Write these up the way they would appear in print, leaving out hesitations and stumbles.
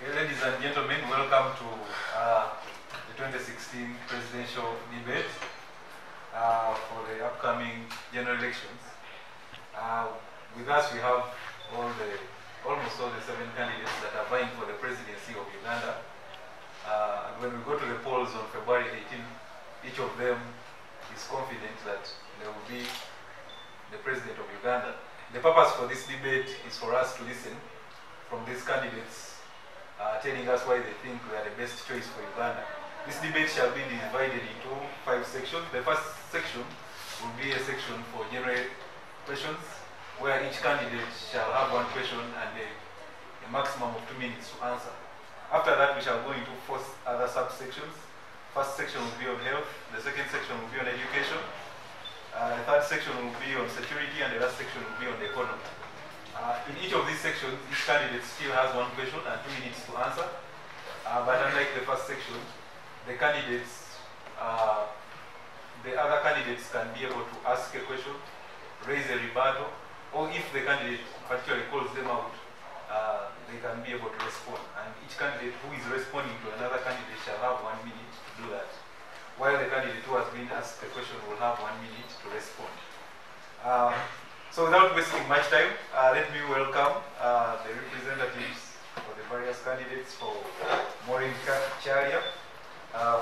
Ladies and gentlemen, welcome to the 2016 presidential debate for the upcoming general elections. With us we have almost all the 7 candidates that are vying for the presidency of Uganda. And when we go to the polls on February 18, each of them is confident that they will be the president of Uganda. The purpose for this debate is for us to listen from these candidates telling us why they think we are the best choice for Uganda. This debate shall be divided into 5 sections. The first section will be a section for general questions, where each candidate shall have 1 question and a maximum of 2 minutes to answer. After that, we shall go into 4 other subsections. First section will be on health, the second section will be on education, the third section will be on security, and the last section will be on the economy. In each of these sections, each candidate still has 1 question and 2 minutes to answer. But unlike the first section, the candidates, the other candidates can be able to ask a question, raise a rebuttal, or if the candidate particularly calls them out, they can be able to respond. And each candidate who is responding to another candidate shall have 1 minute to do that, while the candidate who has been asked the question will have 1 minute to respond. So without wasting much time, let me welcome the representatives for the various candidates. For Maureen, Kyalya,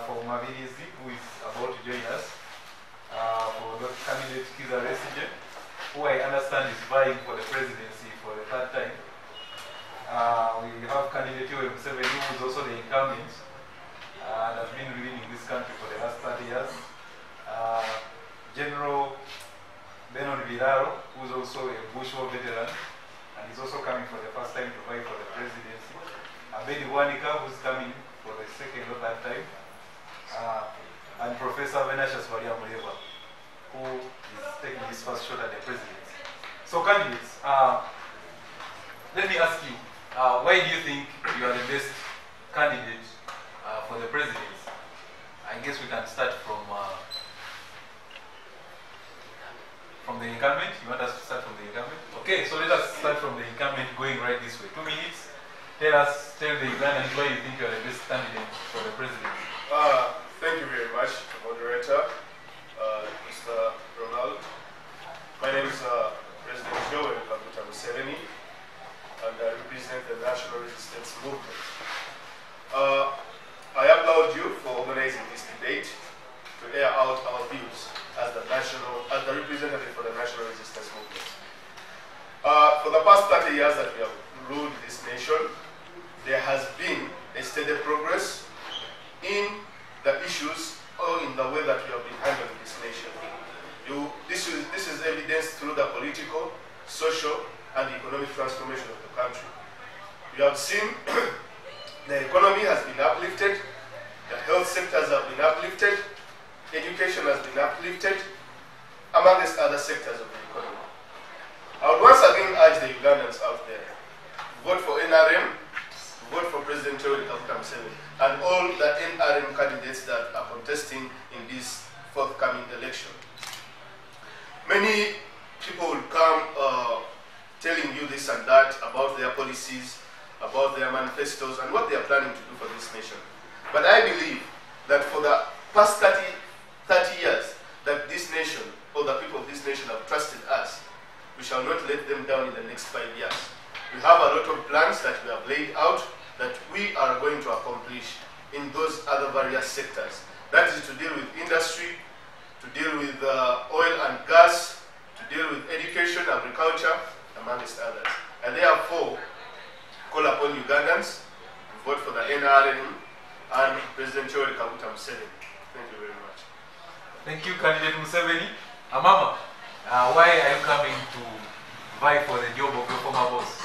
for Mbabazi, who is about to join us, for the candidate KiizaBesigye, who I understand is vying for the presidency for the 3rd time. We have candidate Yoweri, who is also the incumbent and has been leading this country for the last 30 years. General Benon, who is also a Bush War veteran and is also coming for the first time to vie for the presidency. Abed, Bwanika, who is coming for the 2nd or 3rd time. And Professor Baryamureeba, who is taking his first shot at the presidency. So candidates, let me ask you, why do you think you are the best candidate for the presidency? I guess we can start from the incumbent. You want us to start from the incumbent? Okay, so let us start from the incumbent, going right this way. 2 minutes. Tell the Ugandans why you think you are the best candidate for the presidency. Thank you very much, moderator, Mr. Ronald. My name is President Yoweri Museveni, and I represent the National Resistance Movement. I applaud you for organizing this debate to air out our views as the representative for the National Resistance Movement. For the past 30 years that we have ruled this nation, there has been a steady progress in the issues or in the way that we have been handling this nation. This is evidenced through the political, social, and economic transformation of the country. You have seen the economy has been uplifted, the health sectors have been uplifted, education has been uplifted, amongst other sectors of the economy. I would once again urge the Ugandans out there, vote for NRM, vote for President Yoweri Museveni, and all the NRM candidates that are contesting in this forthcoming election. Many people will come telling you this and that about their policies, about their manifestos, and what they are planning to do for this nation. But I believe that for the past 30 years that this nation, or the people of this nation have trusted us, we shall not let them down in the next 5 years. We have a lot of plans that we have laid out that we are going to accomplish in those other various sectors. That is to deal with industry, to deal with oil and gas, to deal with education, agriculture, amongst others. And therefore, call upon Ugandans to vote for the NRM and President Yoweri Museveni. Thank you very much. Thank you, candidate Museveni. Amama, why are you coming to vie for the job of your former boss?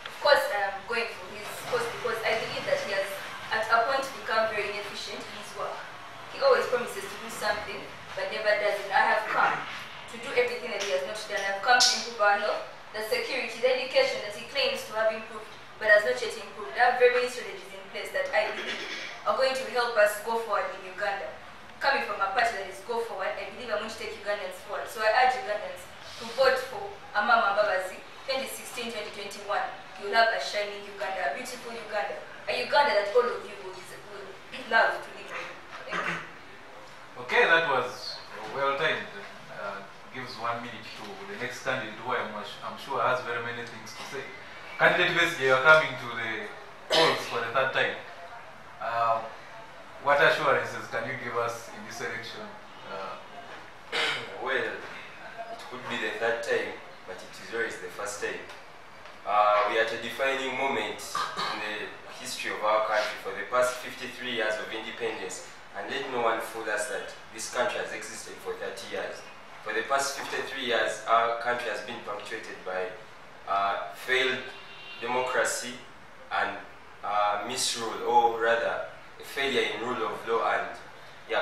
Of course, I am going for his post because I believe that he has, at a point, become very inefficient in his work. He always promises to do something, but never does it. I have come to do everything that he has not done. I have come to improve our health, the security, the education that he claims to have improved, but has not yet improved. There are very many strategies in place that I believe are going to help us go forward in Uganda. Coming from a party that is go forward, I believe I'm going to take Ugandans forward. So I urge Ugandans to vote for Amama Mbabazi 2016-2021. you'll have a shining Uganda, a beautiful Uganda, a Uganda that all of you will love to live in. Thank you. Okay, that was well timed. Gives 1 minute to the next candidate who I'm sure has very many things to say. Candidate Besigye, you are coming to the polls for the third time. What assurances can you give us in this election? Well, it could be the third time, but it is always the first time. We are at a defining moment in the history of our country for the past 53 years of independence, and let no one fool us that this country has existed for 30 years. For the past 53 years, our country has been punctuated by failed democracy and misrule, or rather, a failure in rule of law and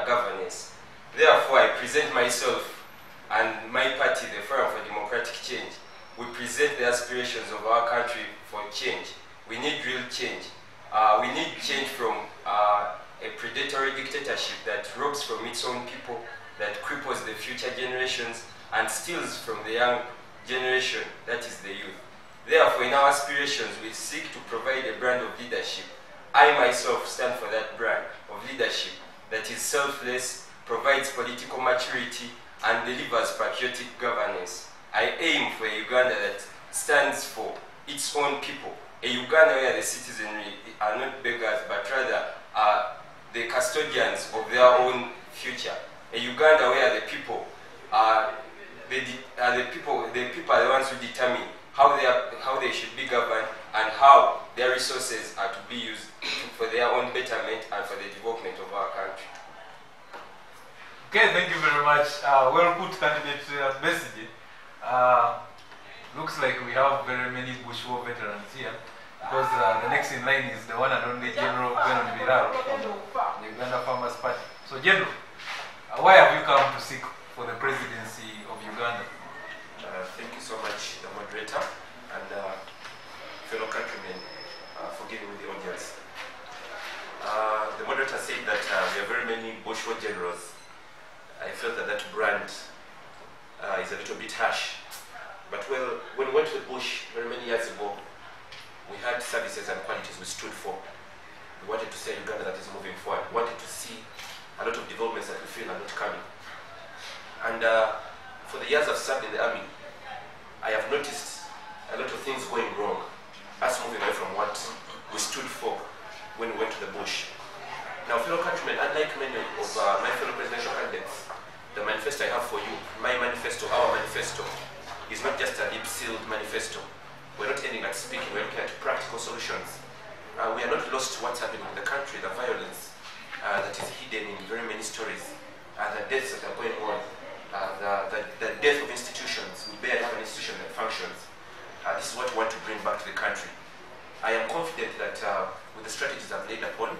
governance. Therefore, I present myself and my party, the Forum for Democratic Change. We present the aspirations of our country for change. We need real change. We need change from a predatory dictatorship that robs from its own people, that cripples the future generations, and steals from the young generation, that is the youth. Therefore, in our aspirations, we seek to provide a brand of leadership. I myself stand for that brand of leadership that is selfless, provides political maturity, and delivers patriotic governance. I aim for a Uganda that stands for its own people, a Uganda where the citizenry are not beggars, but rather are the custodians of their own future. A Uganda where the people are the people are the ones who determine how they should be governed and how their resources are to be used for their own betterment and for the development of our country. Okay, thank you very much. Well put, candidate Besigye. Looks like we have very many Bush War veterans here, because the next in line is the one and only General Benon Biraaro from the Uganda Farmers Party. So, General, why have you come to seek for the presidency of Uganda? Thank you so much, the moderator and fellow countrymen, for giving me the audience. The moderator said that there are very many Bush War generals. I felt that brand is a little bit harsh. But well, when we went to the bush very many years ago, we had services and qualities we stood for. We wanted to see a Uganda that is moving forward. We wanted to see a lot of developments that we feel are not coming. And for the years I've served in the army, I have noticed a lot of things going wrong, us moving away from what we stood for when we went to the bush. Now, fellow countrymen, unlike many of my fellow presidential candidates, the manifesto I have for you, my manifesto, our manifesto, is not just a lip-sealed manifesto. We're not aiming at speaking, we're looking at practical solutions. We are not lost to what's happening in the country, the violence that is hidden in very many stories, the deaths that are going on, the death of institutions. We barely have an institution that functions. This is what we want to bring back to the country. I am confident that with the strategies I've laid upon,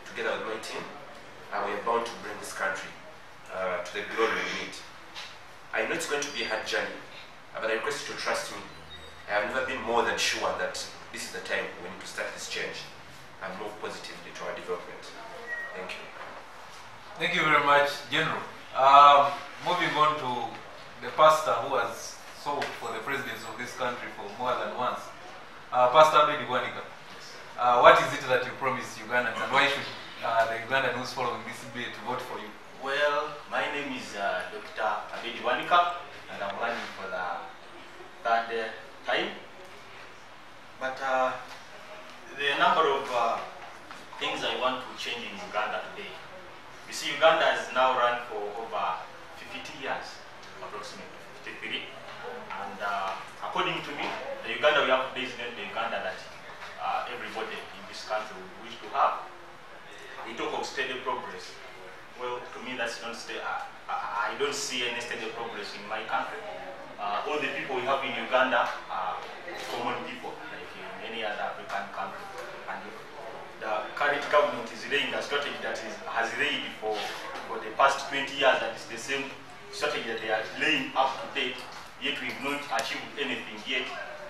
together with my team, we are bound to bring this country to the glory we need. I know it's going to be a hard journey, but I request you to trust me. I have never been more than sure that this is the time we need to start this change and move positively to our development. Thank you. Thank you very much, General. Moving on to the pastor who has sought for the presidency of this country for more than once. Pastor Abed, Bwanika, what is it that you promised Ugandans, and why should the Ugandan who's following this debate vote for you? Well, my name is Dr. Abed Bwanika, and I'm running for the third time. But there are a number of things I want to change in Uganda today. You see, Uganda has now run for over 50 years, approximately 53. And according to me, the Uganda we have today is not the Uganda that everybody in this country would wish to have. We talk of steady progress. Well, to me, that's not steady. I don't see any steady progress in my country. All the people we have in Uganda are common people, like in any other African country. And the current government is laying a strategy that has laid for the past 20 years, that is the same strategy that they are laying up to date, yet we've not achieved anything yet.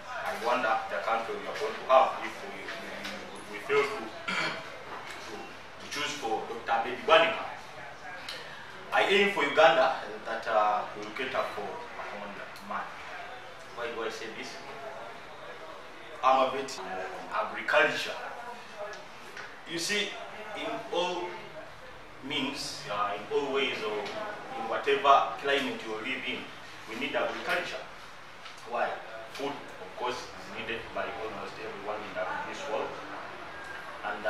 I wonder the country we are going to have if we fail to choose for Dr. Abed Bwanika. I aim for Uganda that will cater for a common man. Why do I say this? I'm a vet in agriculture. You see, in all means, in all ways, or in whatever climate you live in, we need agriculture. Why? Food, of course, is needed by almost everyone in this world. And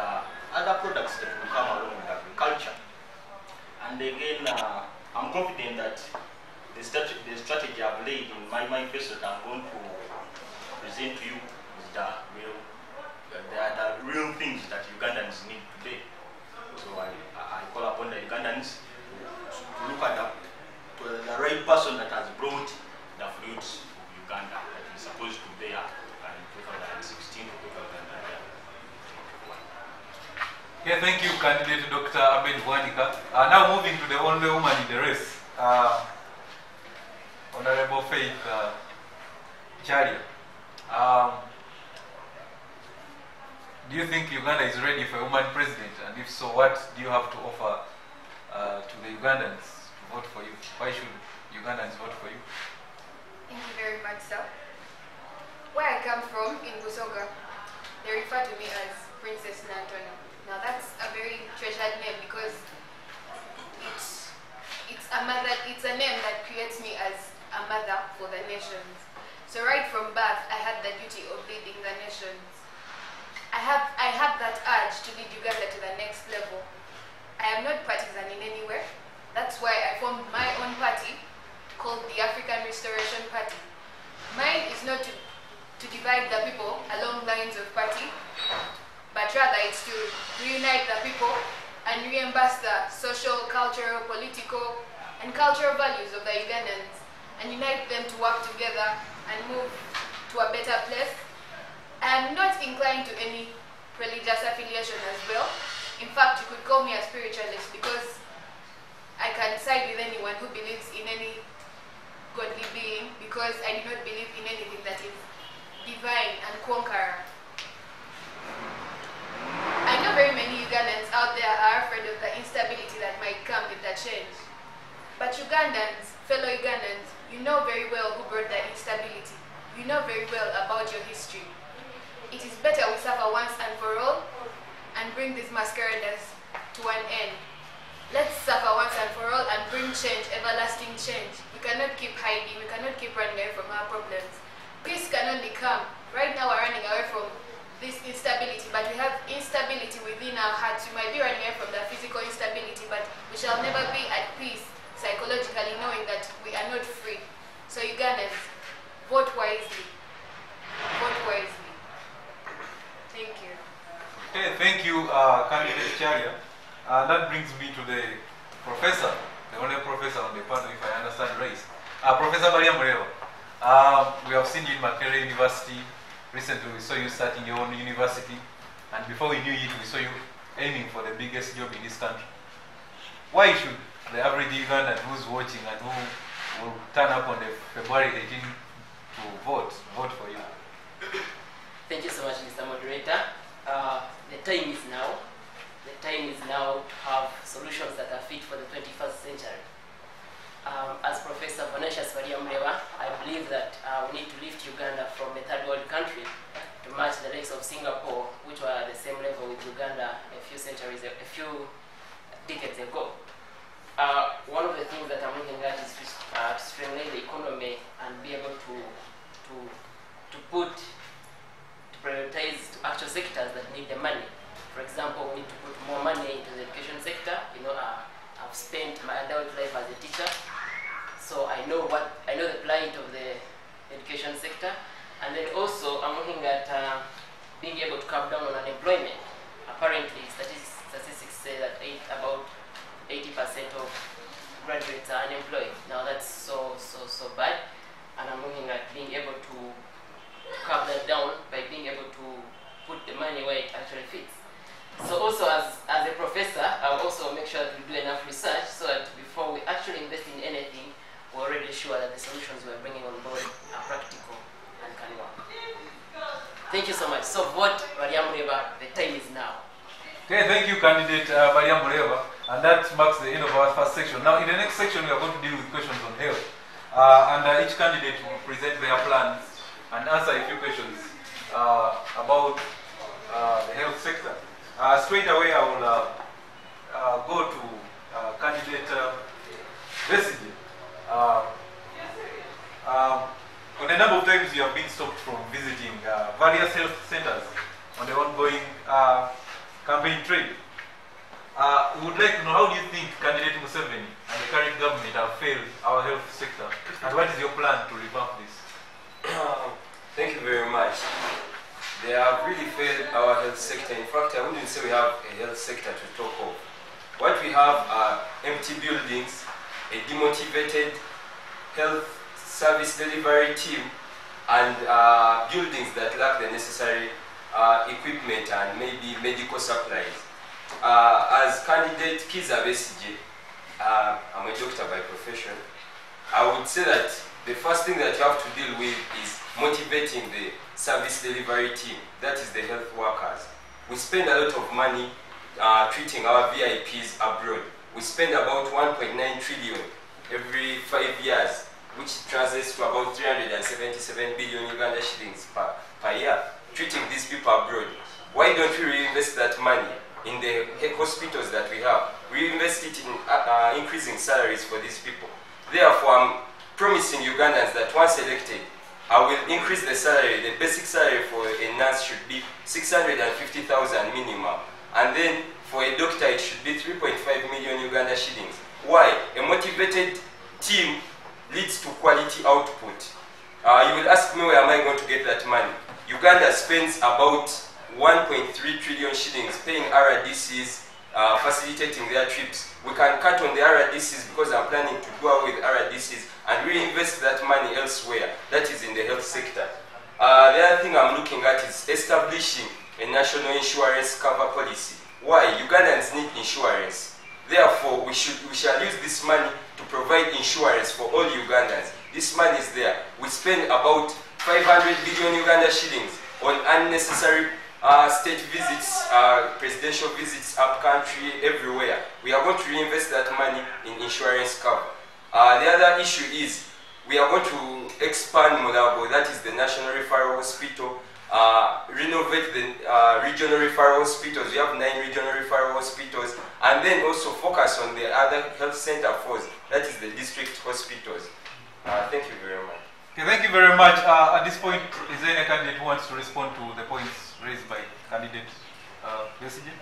other products that will come along with agriculture. And again, I'm confident that the strategy I've laid in my manifesto that I'm going to present to you is the real things that Ugandans need today. So I call upon the Ugandans to look at the right person that has brought the fruits of Uganda that is supposed to bear in 2016 to 2021. Okay, thank you, candidate Dr. Abed Bwanika. Now moving to the only woman in the race, Honorable Faith Kyalya. Do you think Uganda is ready for a woman president? And if so, what do you have to offer to the Ugandans to vote for you? Why should Ugandans vote for you? Thank you very much, sir. Where I come from, in Busoga, they refer to me as Princess Nantoni. Now that's a very treasured name because it's a name that creates me as a mother for the nations. So right from birth, I had the duty of leading the nations. I have that urge to lead Uganda to the next level. I am not partisan in any way. That's why I formed my own party called the African Restoration Party. Mine is not to divide the people along lines of party, but rather it's to reunite the people and reimburse the social, cultural, political, and cultural values of the Ugandans and unite them to work together and move to a better place. I am not inclined to any religious affiliation as well. In fact, you could call me a spiritualist because I can side with anyone who believes in any godly being because I do not believe in anything that is divine and conqueror. I know very many Ugandans out there are afraid of the instability that might come with the change. But Ugandans, fellow Ugandans, you know very well who brought the instability. You know very well about your history. It is better we suffer once and for all and bring these masqueraders to an end. Let's suffer once and for all and bring change, everlasting change. We cannot keep hiding, we cannot keep running away from our problems. Peace can only come. Right now we're running away from this instability, but we have instability within our hearts. We might be running away from the physical instability, but we shall never be at peace psychologically knowing that we are not free. So Ugandans, vote wisely. Vote wisely. Thank you. Okay, thank you, candidate Kyalya. That brings me to the professor, the only professor on the panel, if I understand right. Professor Baryamureeba. We have seen you in Makerere University. Recently, we saw you starting your own university. And before we knew it, we saw you aiming for the biggest job in this country. Why should the average Ugandan who's watching and who will turn up on the February 18th to vote for you? Thank you so much, Mr. Moderator. The time is now. The time is now to have solutions that are fit for the 21st century. As Professor Baryamureeba, I believe that we need to lift Uganda from a third world country to match the likes of Singapore, which were at the same level with Uganda a few decades ago. One of the things that I'm looking at is to streamline the economy and be able to prioritize actual sectors that need the money. For example, we need to put more money into the education sector. You know, I've spent my adult life as a teacher, so I know the plight of the education sector. And then also, I'm looking at being able to cut down on unemployment. Apparently, statistics say that about 80% of graduates are unemployed. Now that's so bad, and I'm looking at being able to cut that down by being able to put the money where it actually fits. So also as a professor, I'll also make sure that we do enough research so that before we actually invest in anything, we're already sure that the solutions we're bringing on board are practical and can work. Thank you so much. So vote Baryamureeba, the time is now. Okay, thank you, candidate Baryamureeba. And that marks the end of our first section. Now, in the next section, we are going to deal with questions on health. And each candidate will present their plans and answer a few questions about the health sector. Straight away, I will go to candidate Besigye. On a number of times, you have been stopped from visiting various health centers on the ongoing campaign trail. We would like to know, how do you think candidate Museveni and the current government have failed our health sector, and what is your plan to revamp this? Thank you very much. They have really failed our health sector. In fact, I wouldn't say we have a health sector to talk of. What we have are empty buildings, a demotivated health service delivery team, and buildings that lack the necessary equipment and maybe medical supplies. As candidate KiizaBesigye, I'm a doctor by profession, I would say that the first thing that you have to deal with is motivating the service delivery team, that is the health workers. We spend a lot of money treating our VIPs abroad. We spend about 1.9 trillion every 5 years, which translates to about 377 billion Uganda shillings per year, treating these people abroad. Why don't we reinvest that money in the hospitals that we have? Reinvest it in increasing salaries for these people. Therefore, I'm promising Ugandans that once elected, I will increase the salary. The basic salary for a nurse should be 650,000 minimum. And then for a doctor, it should be 3.5 million Uganda shillings. Why? A motivated team leads to quality output. You will ask me, where am I going to get that money? Uganda spends about 1.3 trillion shillings paying RDCs, facilitating their trips. We can cut on the RDCs because I'm planning to go away with RDCs and reinvest that money elsewhere. That is in the health sector. The other thing I'm looking at is establishing a national insurance cover policy. Why? Ugandans need insurance. Therefore, we shall use this money to provide insurance for all Ugandans. This money is there. We spend about 500 billion Uganda shillings on unnecessary state visits, presidential visits up country, everywhere. We are going to reinvest that money in insurance cover. The other issue is we are going to expand Mulabo, that is the National Referral Hospital, renovate the regional referral hospitals. We have 9 regional referral hospitals, and then also focus on the other health center force, that is the district hospitals. Thank you very much. Okay, thank you very much. At this point, is there any candidate who wants to respond to the points raised by candidate Besigye?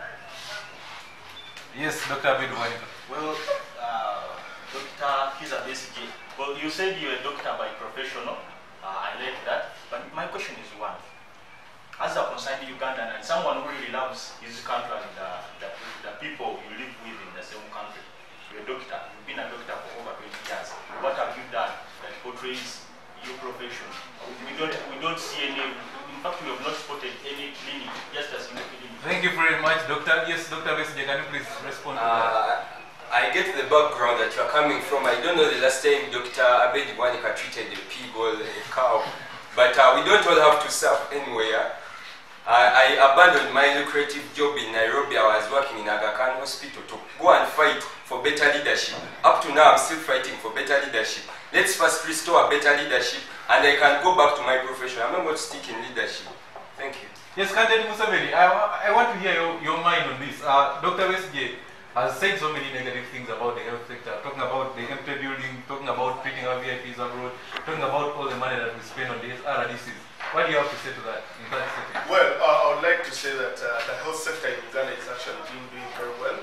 Yes, Dr. Abed. Well, Dr. KiizaBesigye, well, you said you're a doctor by professional. I like that. But my question is one. As a concerned Ugandan and someone who really loves his country and the people you live with in the same country, you're a doctor. You've been a doctor for over 20 years. What have you done that portrays your profession? We don't see any. In fact, we have not spotted any clinic, just as in the clinic. Thank you very much, Doctor. Yes, Dr. Besigye, can you please respond to that? I get the background that you're coming from. I don't know the last time Dr. Abed Bwanika treated a pig or a cow, but we don't all have to serve anywhere. I abandoned my lucrative job in Nairobi. I was working in Aga Khan Hospital to go and fight for better leadership. Up to now, I'm still fighting for better leadership. Let's first restore better leadership, and I can go back to my profession. I'm not going to stick in leadership. Thank you. Yes, candidate Museveni, I want to hear your mind on this. Dr. Besigye has said so many negative things about the health sector, talking about the empty building, talking about treating our VIPs abroad, talking about all the money that we spend on these RDCs. What do you have to say to that in that setting? Well, I would like to say that the health sector in Uganda is actually doing very well.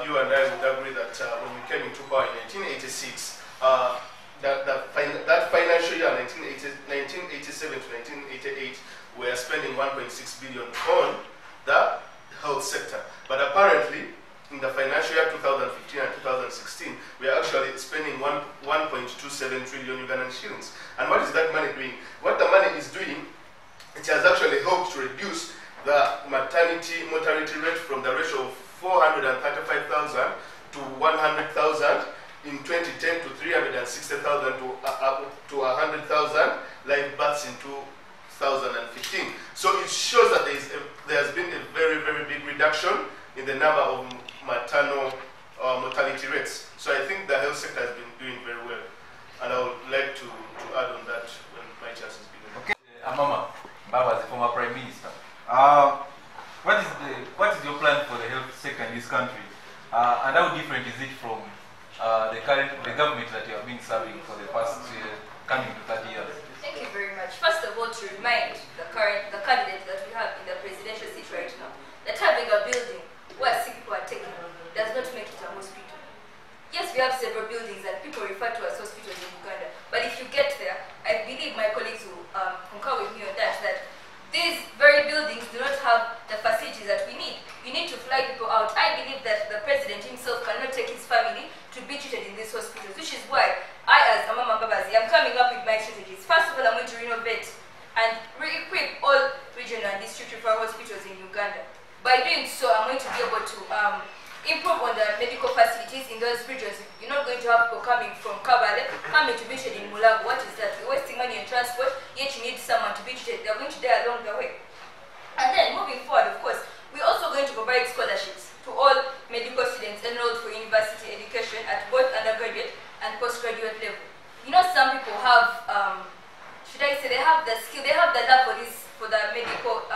You and I would agree that when we came into power in 1986, that financial year, 1987 to 1988, we are spending 1.6 billion on the health sector. But apparently, in the financial year 2015 and 2016, we are actually spending 1.27 trillion Ugandan shillings. And what is that money doing? What the money is doing, it has actually helped to reduce the mortality rate from the ratio of 435,000 to 100,000 in 2010 to 360,000 to 100,000 live births in 2015. So it shows that there has been a very, very big reduction in the number of maternal mortality rates. So I think the health sector has been doing very well. And I would like to add on that when my chance is given. Okay. Amama, Mbabazi, former Prime his country. And how different is it from the government that you have been serving for the past coming to 30 years? Thank you very much. First of all, to remind the candidate that we have in the presidential seat right now, that having a building where sick people are taken does not make it a hospital. Yes, we have several buildings that people refer to as hospitals in Uganda, but if you get there, I believe my colleagues will concur with me on that, that these very buildings do not have the facilities that we need. You need to fly people out. I believe that the president himself cannot take his family to be treated in these hospitals, which is why I, as Amama Mbabazi, am coming up with my strategies. First of all, I'm going to renovate and re-equip all regional and district referral hospitals in Uganda. By doing so, I'm going to be able to improve on the medical facilities in those regions. You're not going to have people coming from Kabale, coming to be treated in Mulago. What is that? You're wasting money on transport, yet you need someone to be treated. They're going to die along the way. And then, moving forward, of course, we're also going to provide scholarships to all medical students enrolled for university education at both undergraduate and postgraduate level. You know, some people have, should I say, they have the skill, they have the love for this, for the medical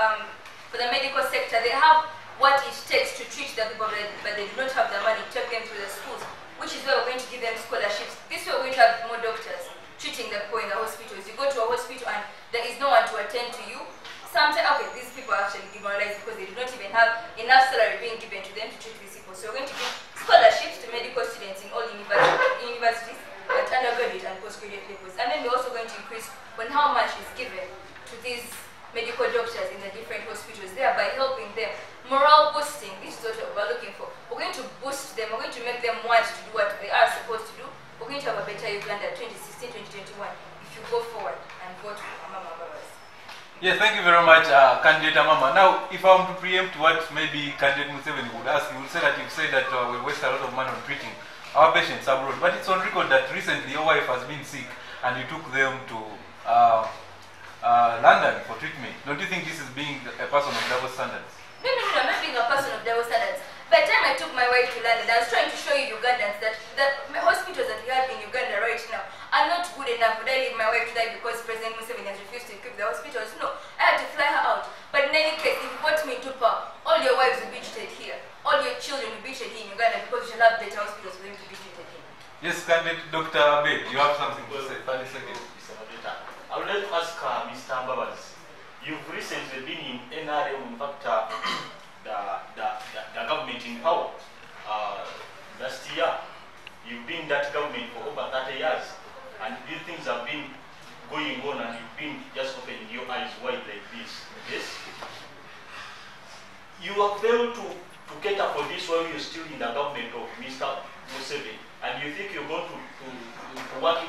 sector. They have what it takes to treat the people, but they do not have the money to take them to the schools, which is why we're going to give them scholarships. This way we're going to have more doctors treating the people in the hospitals. You go to a hospital and there is no one to attend to you. Sometimes, okay, these people are actually demoralized because they do not even have enough salary being given to them to treat these people. So we're going to give scholarships to medical students in all universities at undergraduate and postgraduate levels. And then we're also going to increase on how much is given to these medical doctors in the different hospitals, thereby helping them. Morale boosting, this is what we're looking for. We're going to boost them, we're going to make them want to do what they are supposed to do. We're going to have a better Uganda 2016-2021 if you go forward and vote for Amama Mbabazi. Yes, thank you very much, candidate Amama. Now, if I am to preempt what maybe candidate Museveni would ask, you would say that you've said that we waste a lot of money on treating our patients abroad. But it's on record that recently your wife has been sick and you took them to London for treatment. Don't you think this is being a person of double standards? No, I'm not being a person of double standards. By the time I took my wife to London, I was trying to show you Ugandans that the hospitals that we have in Uganda right now are not good enough. Would I leave my wife to die because President Museveni has refused to equip the hospitals? No, I had to fly her out. But in any case, if you brought me to Tupa, all your wives will be treated here. All your children will be treated here in Uganda because you shall have better hospitals for them to be treated in. Yes, candidate Dr. Abed, you have something to say. 30 seconds. I would like to ask Mr. Mbabazi. You've recently been in NRM, in fact, the government in power. Last year, you've been that government for over 30 years, and these things have been going on, and you've been just opening your eyes wide like this. Yes? You have failed to cater for this while you're still in the government of Mr. Museveni, and you think you're going to work it.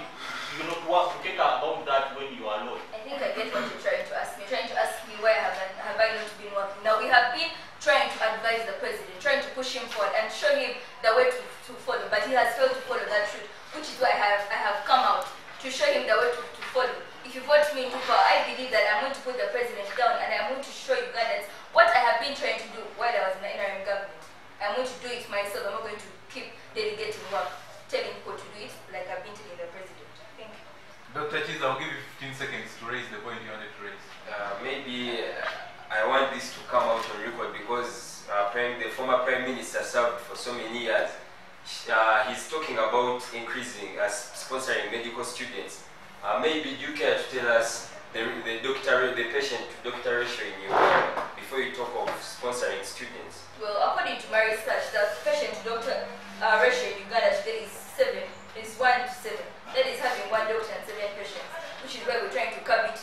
You know, to cater about that when you are alone. I think I get what you're trying to ask me. You're trying to ask me why have I not been working. Now, we have been trying to advise the president, trying to push him forward and show him the way to follow, but he has failed to follow that route, which is why I have come out to show him the way to follow. If you vote me into power, I believe that I'm going to put the president down and I'm going to show Ugandans what I have been trying to do while I was in the NRM government. I'm going to do it myself. I'm not going to keep delegating work, telling people to do it like I've been telling the president. Dr. Hakiza, I'll give you 15 seconds to raise the point you wanted to raise. Maybe I want this to come out on record because the former Prime Minister served for so many years. He's talking about increasing, sponsoring medical students. Maybe do you care to tell us the patient-to-doctor ratio in Uganda before you talk of sponsoring students? Well, according to my research, the patient-to-doctor ratio in Uganda today is 1 to 7. That is having 1 doctor and 7 patients, which is why we're trying to curb it.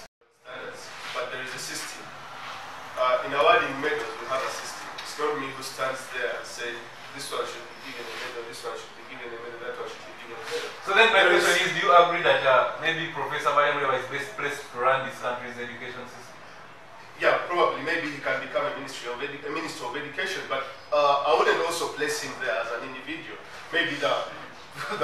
But there is a system. In awarding medals, we have a system. It's not me who stands there and says, this one should be given a medal, this one should be given a medal, that one should be given a medal. So then my question is, do you agree that maybe Professor Baryamureeba is best placed to run this country's education system? Yeah, probably. Maybe he can become a minister of education, but I wouldn't also place him there as an individual. Maybe the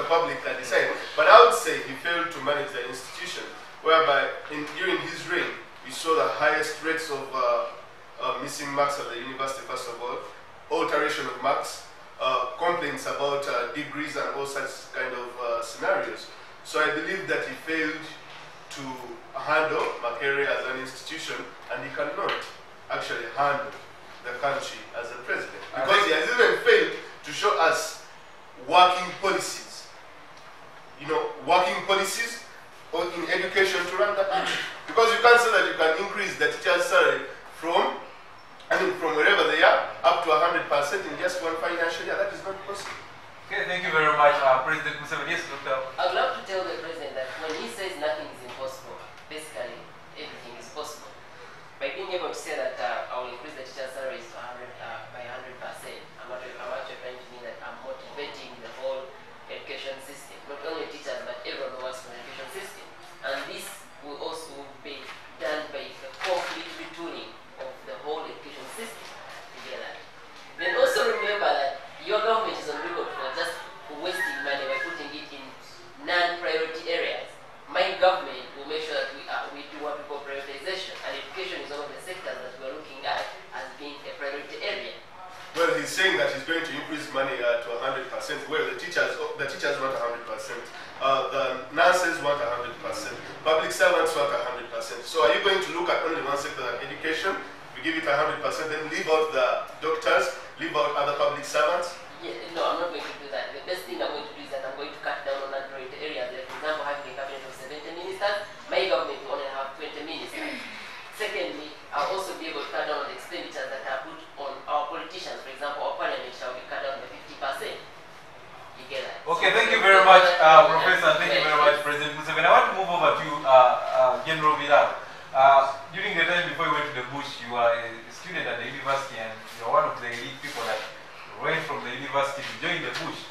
public can decide. But I would say he failed to manage the institution, whereby during his reign, we saw the highest rates of missing marks at the university, first of all, alteration of marks, complaints about degrees and all such kind of scenarios. So I believe that he failed to handle Makerere as an institution, and he cannot actually handle the country as a president. Because he has even failed to show us working policies. You know, working policies in education to run that. Because you can't say that you can increase the teacher's salary from wherever they are up to 100% in just one financial year. That is not possible. Okay, thank you very much, President Museveni. Yes, Dr. I would love to tell the President that when he says nothing is impossible, basically everything is possible. By being able to say that I will increase the teacher's salaries to 100, by 100%, I'm actually trying to mean that I'm motivating the whole education system, not only teachers but everyone who works in the education system. And this will also be done by a complete retooling of the whole education system together. Then also remember that your government is on record for just wasting money by putting it in non-priority areas. My government will make sure that we do what we call prioritization, and education is one of the sectors that we are looking at as being a priority area. Well, he's saying that he's going to increase money to 100%. Well, the teachers want 100%. The nurses want 100%. Public servants want 100%. So are you going to look at only one sector, like education? We give it 100%, then leave out the doctors, leave out other public servants? Yeah, no, I'm not going to do that. The best thing I'm going to do is that I'm going to cut down on non-priority areas. Like, for example, having a cabinet of 70 ministers, my government will only have 20 ministers. Secondly, I'll also be able to cut down on the expenditures that are put on our politicians. For example, our parliament shall be cut down by 50%. You get that? Okay, thank you very much, Professor. Thank you very much, President Museveni. I want to move over to General Biraaro. During the time before you went to the bush, you were a student at the university, and you are one of the elite people that went from the university to join the bush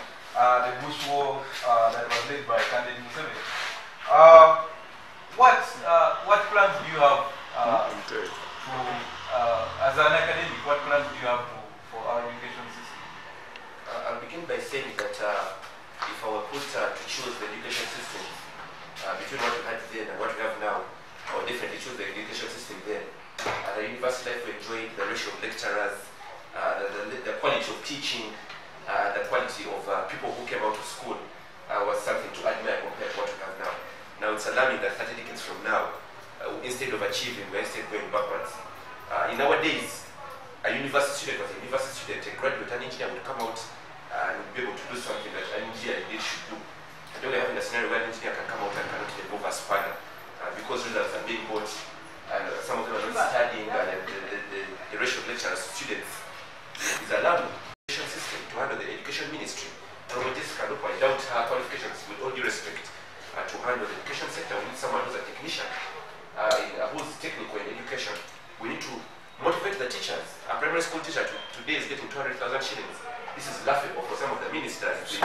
war that was led by candidate Museveni. What plans do you have as an academic? What plans do you have for our education system? I'll begin by saying that if I were put to choose the education system between what we had then and what we have now, I would definitely choose the education system then. At the university life, we enjoyed the ratio of lecturers, the quality of teaching, the quality of people who came out of school was something to admire compared to what we have now. Now it's alarming that 30 decades from now, instead of achieving, we're instead going backwards. In our days, a university student was a university student, a graduate, an engineer would come out and would be able to do something that an engineer indeed should do. I don't have a scenario where an engineer can come out and cannot even move a spanner because results are being bought and some of them are not studying, and the ratio of lecturers to students is alarming. The education system to handle the education ministry. Robert Jessica, look, I doubt her qualifications, with all due respect, to handle the education sector. We need someone who's a technician, who's technical in education. We need to motivate the teachers. A primary school teacher today is getting 200,000 shillings. This is laughable for some of the ministers.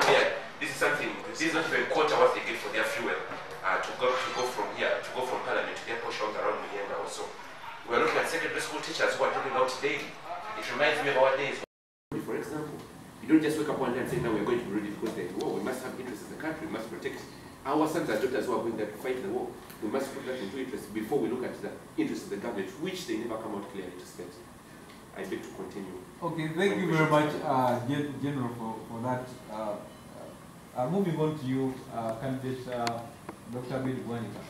This is something, this is not even a quarter what they get for their fuel to go from here, to go from Parliament to their portions around Mayanja also. We are looking at secondary school teachers who are dropping out daily. It reminds me of our days. For example, you don't just wake up one day and say, now we're going to be ready because there's war. We must have interests in the country. We must protect our sons as doctors who are going there to fight the war. We must put that into interest before we look at the interests of the government, which they never come out clearly to state. I beg to continue. Okay, thank you very much, General, for that. Moving on to you, candidate Dr. Abed Bwanika.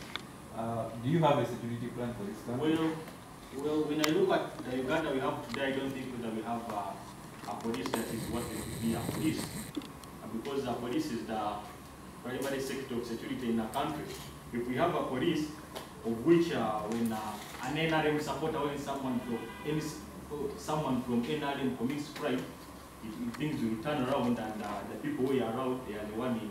Do you have a security plan for this country? Well, when I look at the Uganda we have today, I don't think that we have a police that is what would be a police. Because the police is the primary sector of security in a country. If we have a police, of which when an NRM supporter or someone from NRM commits crime, things will turn around and the people who are around, they are the one in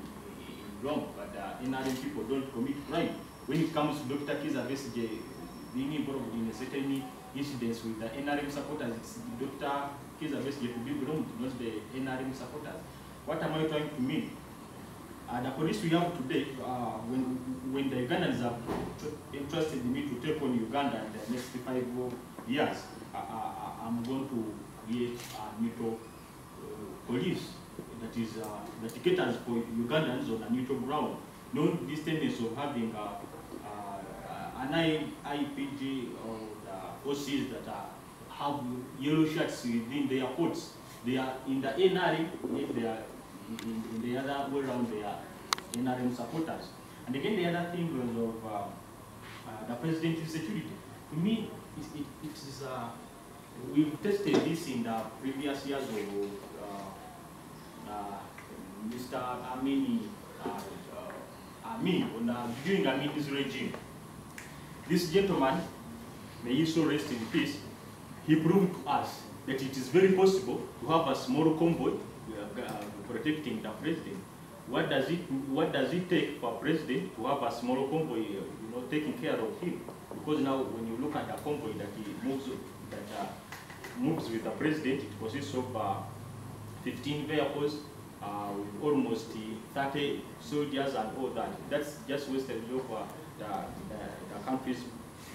wrong. But NRM people don't commit crime. When it comes to Dr. KiizaBesigye being involved in a certain incidents with the NRM supporters, it's Dr. KiizaBesigye to be belonged, not the NRM supporters. What am I trying to mean? The police we have today, when the Ugandans are interested in me to take on Uganda in the next 5 years, I'm going to create a neutral police that is that caters for Ugandans on a neutral ground. No this tendency of having an IPG or the OCs that have yellow shirts within their courts. They are in the NRM, if they are in the other way around, they are NRM supporters. And again, the other thing was of the president's security. To me, it is we've tested this in the previous years of Mr. During Amini's regime. This gentleman, may he so rest in peace, he proved to us that it is very possible to have a small convoy protecting the president. What does it take for a president to have a small convoy, taking care of him? Because now, when you look at the convoy that he moves, moves with the president, it consists of 15 vehicles with almost 30 soldiers and all that. That's just wasted of the country's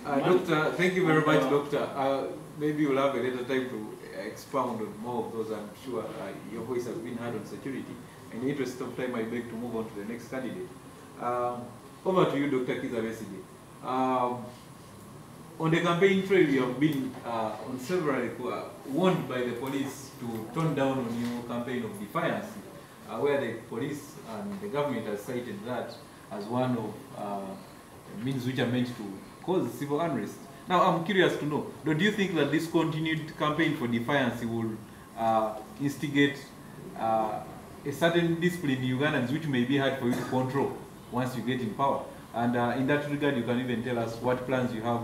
money. Doctor, thank you very much, Doctor. Maybe you'll have a little time to expound on more of those. I'm sure your voice has been heard on security. In the interest of time, I beg to move on to the next candidate. Over to you, Dr. KiizaBesigye. On the campaign trail, you have been on several warned by the police to tone down on your campaign of defiance, where the police and the government has cited that as one of means which are meant to cause civil unrest. Now, I'm curious to know, do you think that this continued campaign for defiance will instigate a certain discipline in Ugandans which may be hard for you to control once you get in power? And in that regard, you can even tell us what plans you have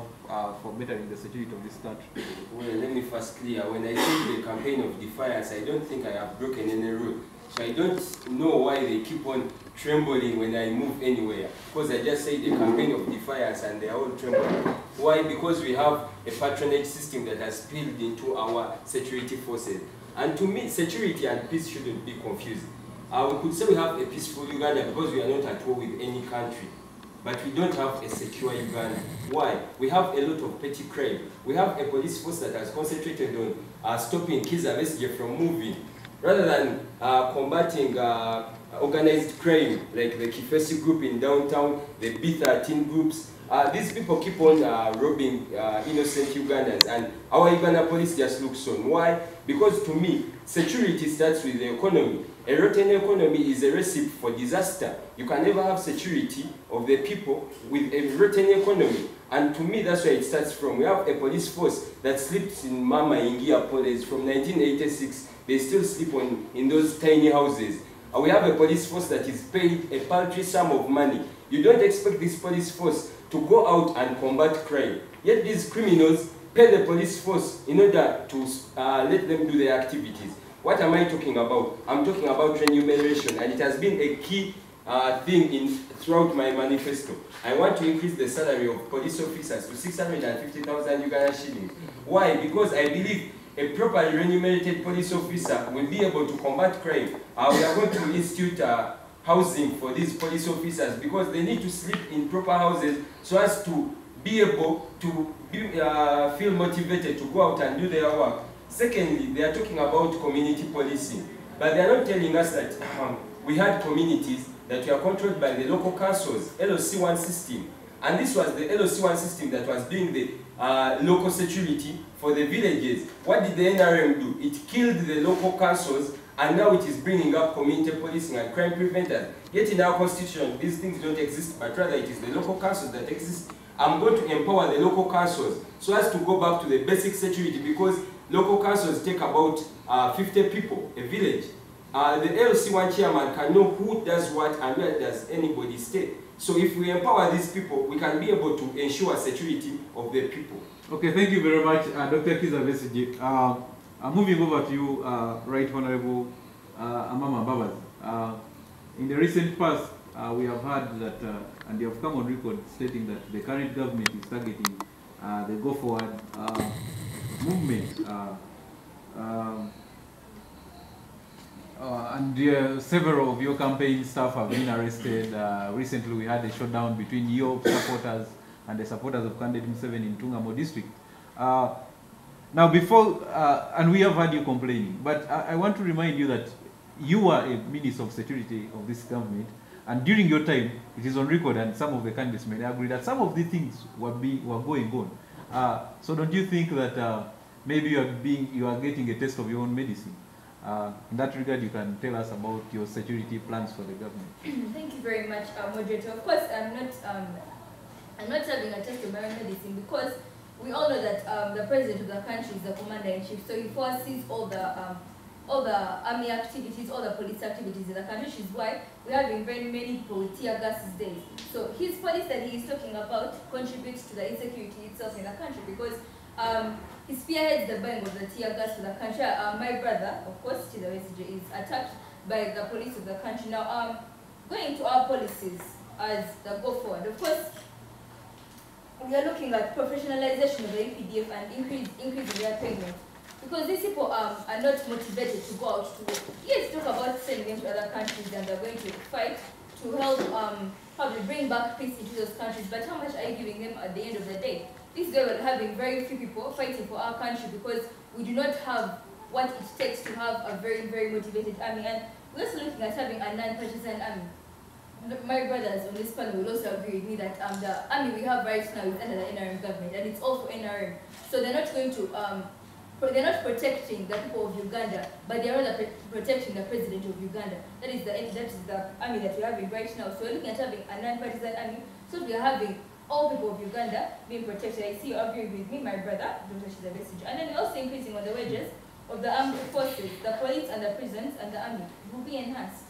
for bettering the security of this country. Well, let me first clear. When I say the campaign of defiance, I don't think I have broken any rule. So I don't know why they keep on trembling when I move anywhere. Because I just say the campaign of defiance and they are all trembling. Why? Because we have a patronage system that has spilled into our security forces. And to me, security and peace shouldn't be confused. We could say we have a peaceful Uganda because we are not at war with any country. But we don't have a secure Uganda. Why? We have a lot of petty crime. We have a police force that has concentrated on stopping KiizaBesigye from moving, rather than combating organized crime like the Kifesi group in downtown, the B13 groups. These people keep on robbing innocent Ugandans, and our Uganda police just looks on. Why? Because to me, security starts with the economy. A rotten economy is a recipe for disaster. You can never have security of the people with a rotten economy. And to me, that's where it starts from. We have a police force that sleeps in Mama Ingia Police from 1986. They still sleep in those tiny houses. We have a police force that is paid a paltry sum of money. You don't expect this police force to go out and combat crime. Yet these criminals pay the police force in order to let them do their activities. What am I talking about? I'm talking about remuneration, and it has been a key thing throughout my manifesto. I want to increase the salary of police officers to 650,000 Uganda shillings. Why? Because I believe a properly remunerated police officer will be able to combat crime. We are going to institute housing for these police officers because they need to sleep in proper houses so as to be able to feel motivated to go out and do their work. Secondly, they are talking about community policing, but they are not telling us that we had communities that were controlled by the local councils, LOC1 system. And this was the LOC1 system that was doing the local security for the villages. What did the NRM do? It killed the local councils, and now it is bringing up community policing and crime preventers. Yet in our constitution, these things don't exist, but rather it is the local councils that exist. I'm going to empower the local councils so as to go back to the basic security, because local councils take about 50 people, a village. The LC1 chairman can know who does what and where does anybody stay. So if we empower these people, we can be able to ensure security of the people. Okay, thank you very much, Dr. KiizaBesigye. Moving over to you, Right Honorable Amama Mbabazi. In the recent past, we have heard that, and they have come on record stating that the current government is targeting the Go Forward movement. And several of your campaign staff have been arrested. Recently, we had a showdown between your supporters and the supporters of candidate Museveni in Tungamo district. Now, before, and we have heard you complaining, but I want to remind you that you are a Minister of Security of this government, and during your time, it is on record, and some of the candidates may agree that some of these things were going on. So don't you think that maybe you are getting a taste of your own medicine? In that regard, you can tell us about your security plans for the government. Thank you very much, moderator. Of course, I'm not having a taste of my own medicine, because we all know that the president of the country is the commander-in-chief, so he foresees all the army activities, all the police activities in the country, which is why we're having very many people with tear gas these days. So his policy that he is talking about contributes to the insecurity itself in the country, because he spearheads the buying of the tear gas for the country. My brother, of course, KiizaBesigye, is attacked by the police of the country. Now, going to our policies as the go forward, of course, we are looking at professionalization of the EPDF and increasing their payment. Because these people are not motivated to go out to work. Yes, talk about sending them to other countries and they're going to fight to help probably bring back peace into those countries. But how much are you giving them at the end of the day? This guy will having very few people fighting for our country because we do not have what it takes to have a very, very motivated army. And we're also looking at having a non-partisan army. My brothers on this panel will also agree with me that the army we have right now is under the NRM government, and it's all for NRM. So they're not going to they're not protecting the people of Uganda, but they're rather protecting the president of Uganda. That is the army that we're having right now. So we're looking at having a non-partisan army. So we are having all people of Uganda being protected. I see you agree with me, my brother, Dr. KiizaBesigye. And then we're also increasing on the wages of the armed forces, the police and the prisons and the army will be enhanced.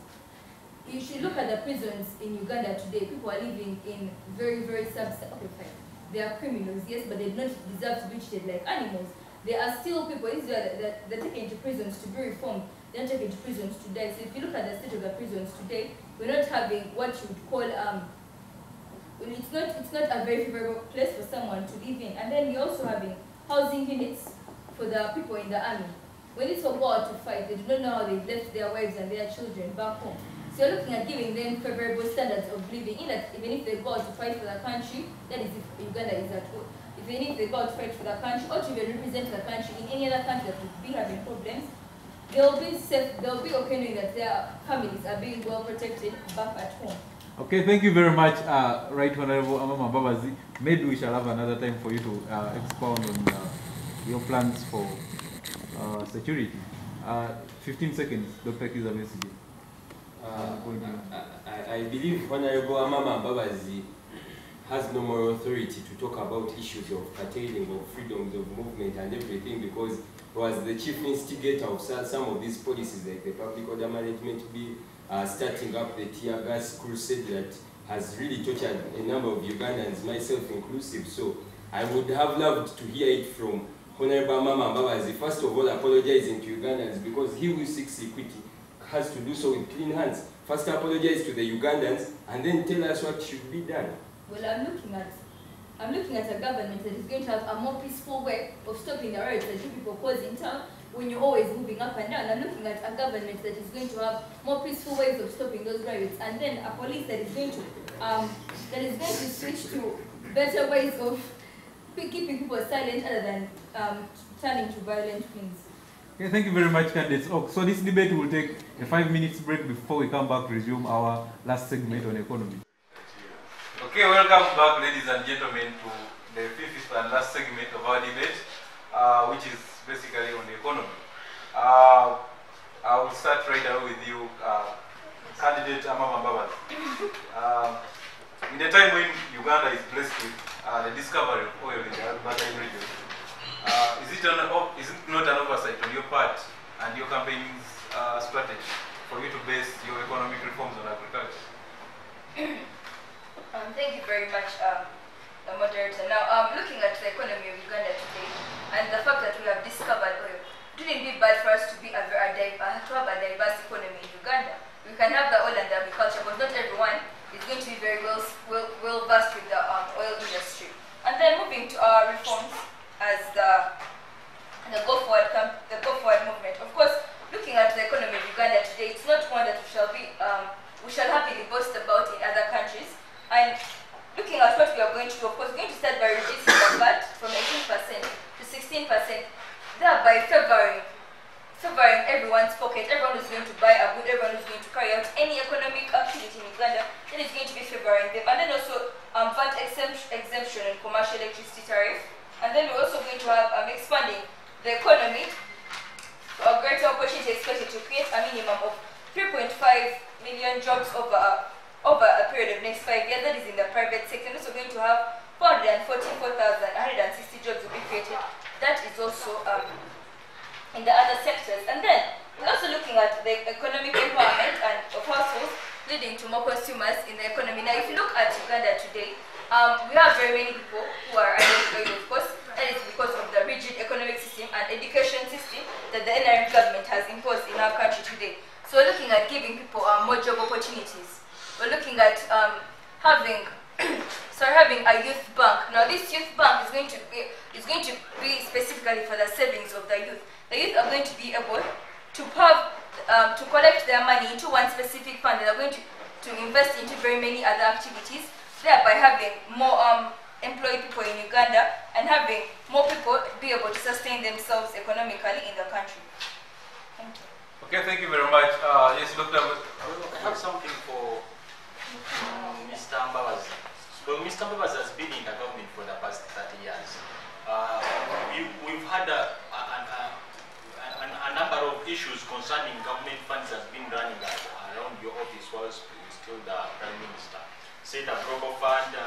You should look at the prisons in Uganda today. People are living in very, very okay, fine. They are criminals, yes, but they do not deserve to be treated like animals. There are still people that they're taken to prisons to be reformed. They're not taken to prisons to die. So if you look at the state of the prisons today, we're not having what you would call it's not a very favorable place for someone to live in. And then we're also having housing units for the people in the army. When it's for war to fight, they do not know how they've left their wives and their children back home. So you're looking at giving them favorable standards of living, in that even if they go out to fight for the country, that is if Uganda is at war, even if they go out to fight for the country or to even represent the country in any other country that would be having problems, they'll be safe, they'll be okay knowing that their families are being well protected back at home. Okay, thank you very much, Right Honorable Amama Mbabazi. Maybe we shall have another time for you to expound on your plans for security. 15 seconds, Dr. KiizaBesigye. I believe Honorable Amama Mbabazi has no more authority to talk about issues of curtailing of freedoms of movement and everything, because he was the chief instigator of some of these policies, like the public order management bill, starting up the tear gas crusade that has really tortured a number of Ugandans, myself inclusive. So I would have loved to hear it from Honorable Amama Mbabazi, first of all apologizing to Ugandans, because he who seeks equity has to do so with clean hands. First apologize to the Ugandans and then tell us what should be done. Well, I'm looking at a government that is going to have a more peaceful way of stopping the riots that you people cause in town when you're always moving up and down. I'm looking at a government that is going to have more peaceful ways of stopping those riots, and then a police that is going to switch to better ways of keeping people silent other than turning to violent means. Okay, thank you very much, candidates. Oh, so this debate will take a 5-minute break before we come back to resume our last segment on economy. Okay, welcome back, ladies and gentlemen, to the fifth and last segment of our debate, which is basically on the economy. I will start right away with you, candidate Amama Mbabazi. In the time when Uganda is blessed with the discovery of oil in the Alberta region, is it not an oversight on your part and your campaign's strategy for you to base your economic reforms on agriculture? Thank you very much, the moderator. Now, looking at the economy of Uganda today and the fact that we have discovered oil, it wouldn't be bad for us to have a diverse economy in Uganda. We can have the oil and the agriculture, but not everyone is going to be very well versed with the oil industry. And then moving to our reforms as the go forward movement. Of course, looking at the economy of Uganda today, it's not one that we shall happily boast about in other countries. And looking at what we are going to do, of course, we're going to start by reducing the VAT from 18% to 16%, thereby favoring everyone's pocket. Everyone who's going to buy a good, everyone who's going to carry out any economic activity in Uganda, then is going to be favoring them. And then also VAT exemption and commercial electricity tariff. And then we're also going to have expanding the economy. A greater opportunity expected to create a minimum of 3.5 million jobs over a period of next 5 years. That is in the private sector. And also going to have 444,160 jobs will be created. That is also in the other sectors. And then we're also looking at the economic empowerment and of households, leading to more consumers in the economy. Now, if you look at Uganda today, we have very many people who are unemployed, of course. That is because of the rigid economic system and education system that the NRM government has imposed in our country today. So we're looking at giving people more job opportunities. We're looking at having a youth bank. Now, this youth bank is going to be specifically for the savings of the youth. The youth are going to be able to have to collect their money into one specific fund. They are going to invest into very many other activities, thereby having more employed people in Uganda and having more people be able to sustain themselves economically in the country. Thank you. Okay, thank you very much. Yes, Dr. I have something for Mr. Mbabazi. Well, Mr. Mbabazi has been in the government for the past 30 years. We've had a number of issues concerning government funds has been running around your office whilst still the Prime Minister. Say the Global Fund, the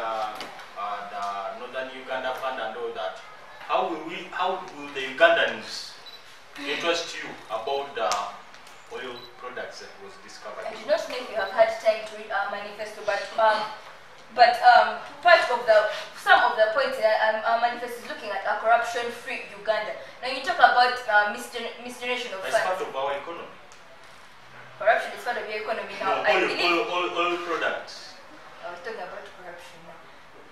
Northern Uganda Fund and all that. How will the Ugandans interest you about the oil products that was discovered? I do not know if you have had time to read our manifesto, but some of the points in our manifesto is looking at a corruption-free Uganda. Now you talk about misdirection of funds. That's part of our economy. Corruption is part of your economy now. No, oil products. I was talking about corruption now.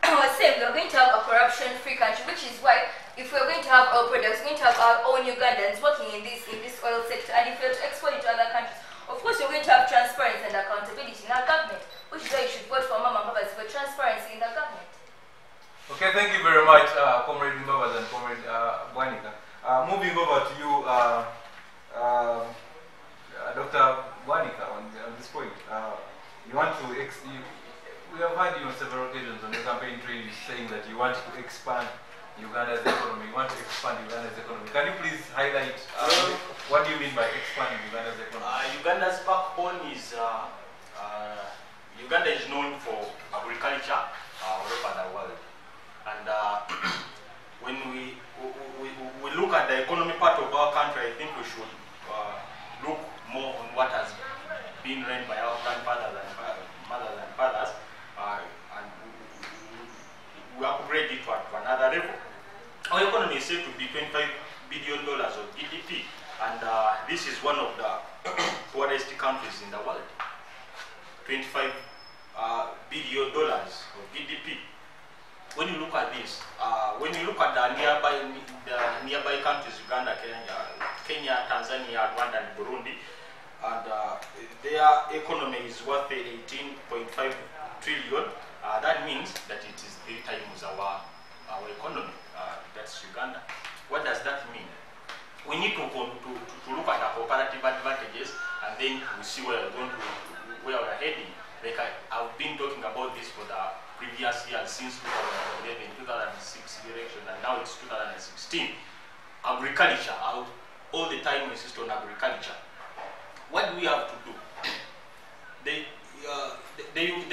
I was saying we're going to have a corruption-free country, which is why if we're going to have oil products, we're going to have our own Ugandans working in this oil sector, and if we're to export it to other countries, of course we're going to have transparency and accountability in our government, which is why you should vote for Mbabazi for transparency in the government. Okay, thank you very much, Comrade Mbabazi and Comrade Bwanika. Moving over to you, Dr. Bwanika, on this point. You want to we have heard you on several occasions on the campaign trail saying that you want to expand Uganda's economy. You want to expand Uganda's economy. Can you please highlight what do you mean by expanding Uganda's economy? Uganda's backbone is Uganda is known for agriculture all over the world, and when we look at the economy part of our country, I think we should look more on what has been run by our grandfathers and mothers and fathers, and we upgrade it to another level. Our economy is said to be $25 billion of GDP, and this is one of the poorest countries in the world. $25 billion of GDP. When you look at this, when you look at the nearby countries, Uganda, Kenya, Tanzania, Rwanda, and Burundi, and their economy is worth 18.5 trillion. That means that it is 3 times our economy. That's Uganda. What does that mean? We need to look at the comparative advantages, and then we see where we're heading. Like I've been talking about this for the previous years, since 2011, 2006 election, and now it's 2016. Agriculture, all the time we insist on agriculture. What do we have to do? The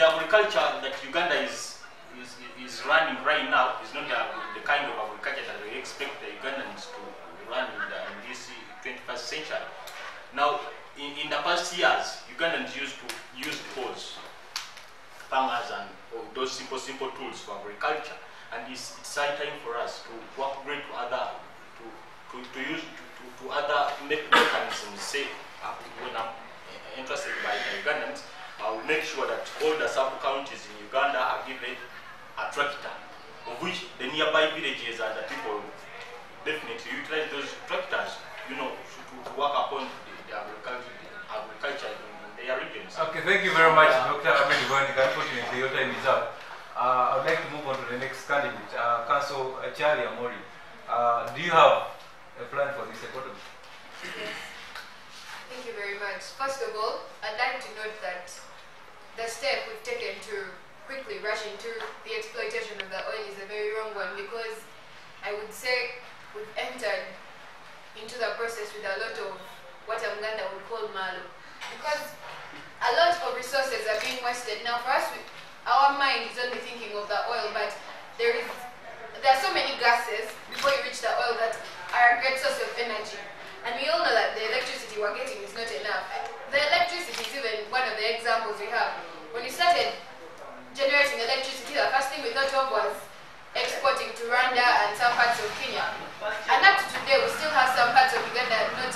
agriculture that Uganda is running right now is not the kind of agriculture that we expect the Ugandans to run in this 21st century. Now, in the past years, Ugandans used to use tools, farmers, and those simple tools for agriculture, and it's high time for us to upgrade to other mechanisms. Say, when I'm interested by the Ugandans, I will make sure that all the sub-counties in Uganda are given a tractor, of which the nearby villages and the people definitely utilize those tractors, to work upon the agriculture in their regions. Okay, thank you very much, Dr. Abed. Unfortunately, your time is up. I would like to move on to the next candidate, Council Kyalya, Maureen. Do you have a plan for this economy? Yes. Thank you very much. First of all, I'd like to note that the step we've taken to quickly rush into the exploitation of the oil is a very wrong one, because I would say we've entered into the process with a lot of what Uganda would call malo, because a lot of resources are being wasted. Now for us, our mind is only thinking of the oil, but there are so many gases before you reach the oil that are a great source of energy. And we all know that the electricity we're getting is not enough. The electricity is even one of the examples we have. When we started generating electricity, the first thing we thought of was exporting to Rwanda and some parts of Kenya. And up to today, we still have some parts of Uganda not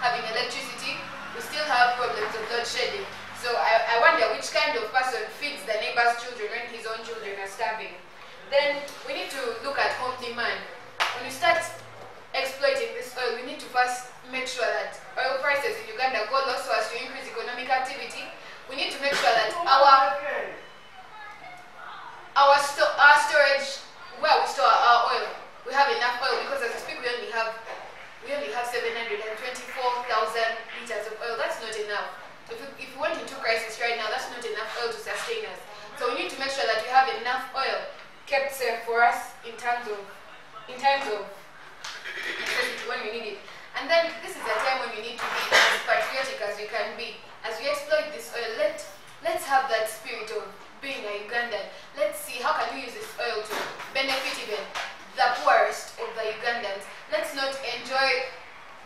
having electricity. We still have problems of load shedding. So I wonder which kind of person feeds the neighbor's children when his own children are starving. Then we need to look at home demand. When we start exploiting this oil, we need to first make sure that oil prices in Uganda go low so as to increase economic activity. We need to make sure that our storage, where we store our oil, we have enough oil, because as we speak we only have 724,000 liters of oil. That's not enough. So if we went into crisis right now, that's not enough oil to sustain us. So we need to make sure that we have enough oil kept safe for us in terms of when we need it. And then this is a time when we need to be as patriotic as we can be. As we exploit this oil, let's have that spirit of being a Ugandan. Let's see how can we use this oil to benefit even the poorest of the Ugandans. Let's not enjoy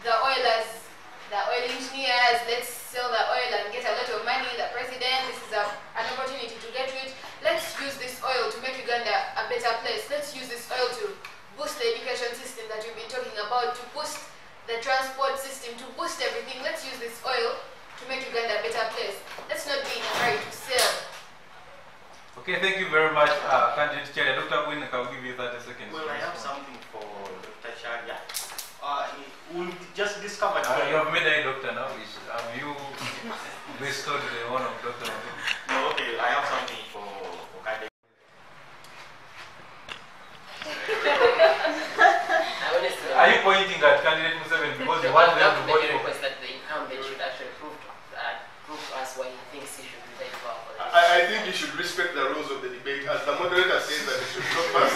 the oil as the oil engineers. Let's sell the oil and get a lot of money. The president, this is an opportunity to get rich. Let's use this oil to make Uganda a better place. Let's use this oil to boost the education system that we've been talking about, to boost the transport system, to boost everything. Let's use this oil to make Uganda a better place. Let's not be in a hurry to sell. Okay, thank you very much, candidate Kyalya. Dr. Bwanika, I'll give you 30 seconds. Well, I have something for Dr. Kyalya. We'll just discover. You have made a doctor now. Have you bestowed the honor of Dr. Bwanika? No, okay, I have something for Kyalya. Are you pointing at candidate Museveni because you want them to vote for? Request that the incumbent should actually prove to us why he thinks he should be there for. I think you should respect the rules of the debate. As the moderator says that you should go first,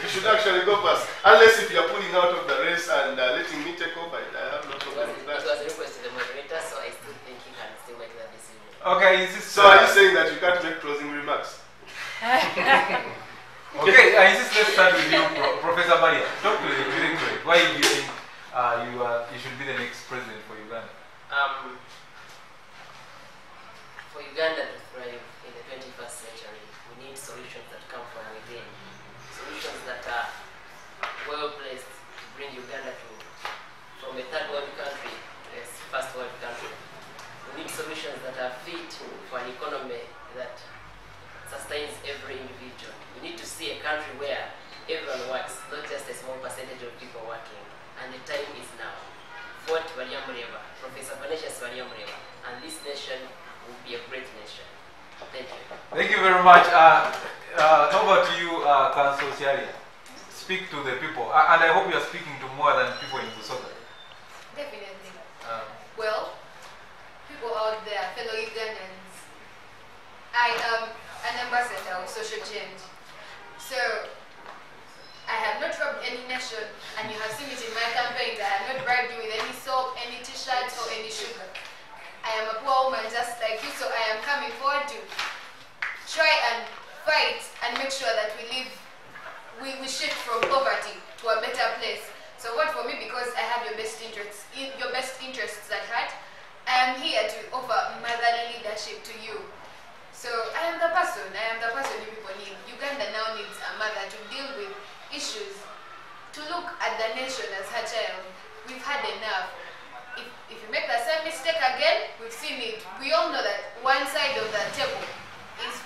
you should actually go first. Unless if you are pulling out of the race and letting me take over, I have no problem with that. It was a request to the moderator, so I still think he can still make that decision. Okay, so are you saying that you can't make closing remarks? Okay, I insist. Let's start with you, Professor Baryamureeba. Talk to the directorate. Why do you think you should be the next president for Uganda? For Uganda to thrive in the 21st century, we need solutions that come from within. Solutions that are well placed to bring Uganda from a third world country to a first world country. We need solutions that are fit for an economy that sustains every individual. We need to see a country where everyone works, not just a small percentage of people working. And the time is now. Vote Baryamureeba, Professor Baryamureeba, and this nation will be a great nation. Thank you. Thank you very much. Over to you, Council Kyalya. Speak to the people, and I hope you are speaking to more than people in Busoga. Definitely. Well, people out there, fellow Ugandans, I am an ambassador of social change. So, I have not robbed any nation, and you have seen it in my campaigns. I have not bribed you with any soap, any t-shirts, or any sugar. I am a poor woman just like you, so I am coming forward to try and fight and make sure that we shift from poverty to a better place. So vote for me because I have your best interests at heart. I am here to offer motherly leadership to you. So I am the person you people need. Uganda now needs a mother to deal with issues, to look at the nation as her child. We've had enough. If you make the same mistake again, we've seen it. We all know that one side of the table is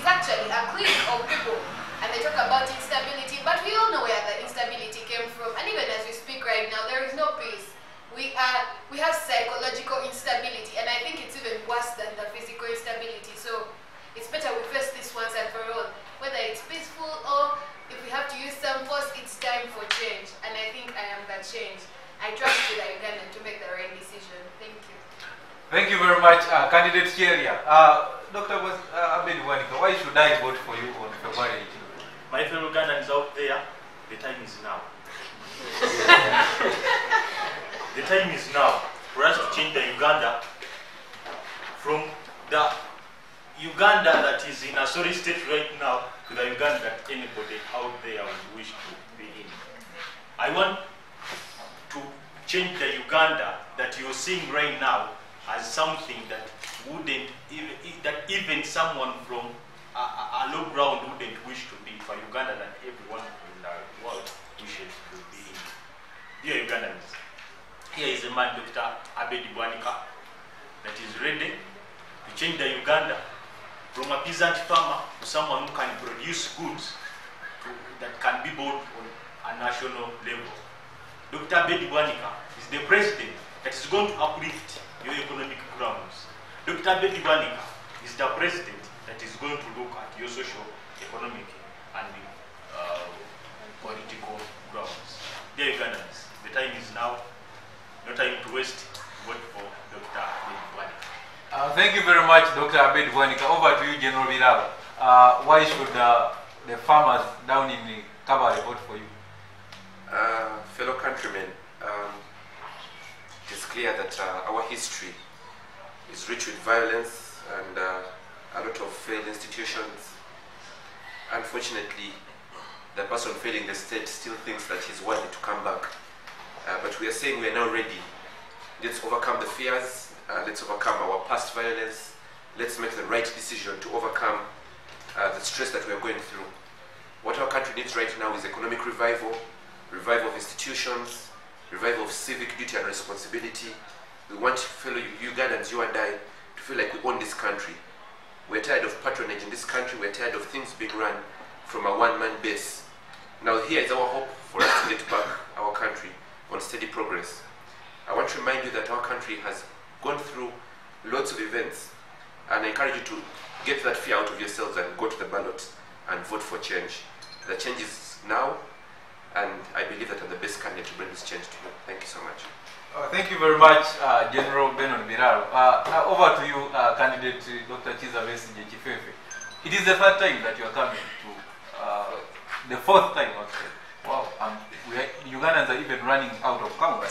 actually a clique of people, and they talk about instability, but we all know where the instability came from. And even as we speak right now, there is no peace. We have psychological instability, and I think it's even worse than the physical instability. So it's better we face this once and for all. Whether it's peaceful or if we have to use some force, it's time for change. And I think I am that change. I trust you, the Ugandan, to make the right decision. Thank you. Thank you very much, candidate Sheila. Dr. Abed, why should I vote for you on February 18th? My fellow Ugandans out there, the time is now. The time is now for us to change the Uganda from the Uganda that is in a sorry state right now to the Uganda that anybody out there would wish to be in. I want to change the Uganda that you're seeing right now as something that wouldn't, even someone from a low ground wouldn't wish to be, for Uganda that everyone in the world wishes to be in. Dear Ugandans, here is a man, Dr. Abed Bwanika, that is ready to change the Uganda from a peasant farmer to someone who can produce goods that can be bought on a national level. Dr. Abed Bwanika is the president that is going to uplift your economic grounds. Dr. Abed Bwanika is the president that is going to look at your social, economic, and political grounds. Dear Ugandans, the time is now. No time to waste. Vote for Dr. Abed Bwanika. Thank you very much, Dr. Abed Bwanika. Over to you, General Biraaro. Why should the farmers down in Kabale vote for you? Fellow countrymen, it's clear that our history is rich with violence and a lot of failed institutions. Unfortunately, the person failing the state still thinks that he's worthy to come back. But we are saying we are now ready. Let's overcome the fears, let's overcome our past violence, let's make the right decision to overcome the stress that we are going through. What our country needs right now is economic revival, revival of institutions, revival of civic duty and responsibility. We want fellow Ugandans, you and I, to feel like we own this country. We're tired of patronage in this country. We're tired of things being run from a one-man base. Now here is our hope for us to get back our country on steady progress. I want to remind you that our country has gone through lots of events, and I encourage you to get that fear out of yourselves and go to the ballot and vote for change. The change is now, and I believe that I'm the best candidate to bring this change to you. Thank you so much. Thank you very much, General Benon Biraaro. Over to you, candidate Dr. KiizaBesigye Kifefe. It is the third time that you are coming to, the fourth time actually. Wow, Ugandans are even running out of count.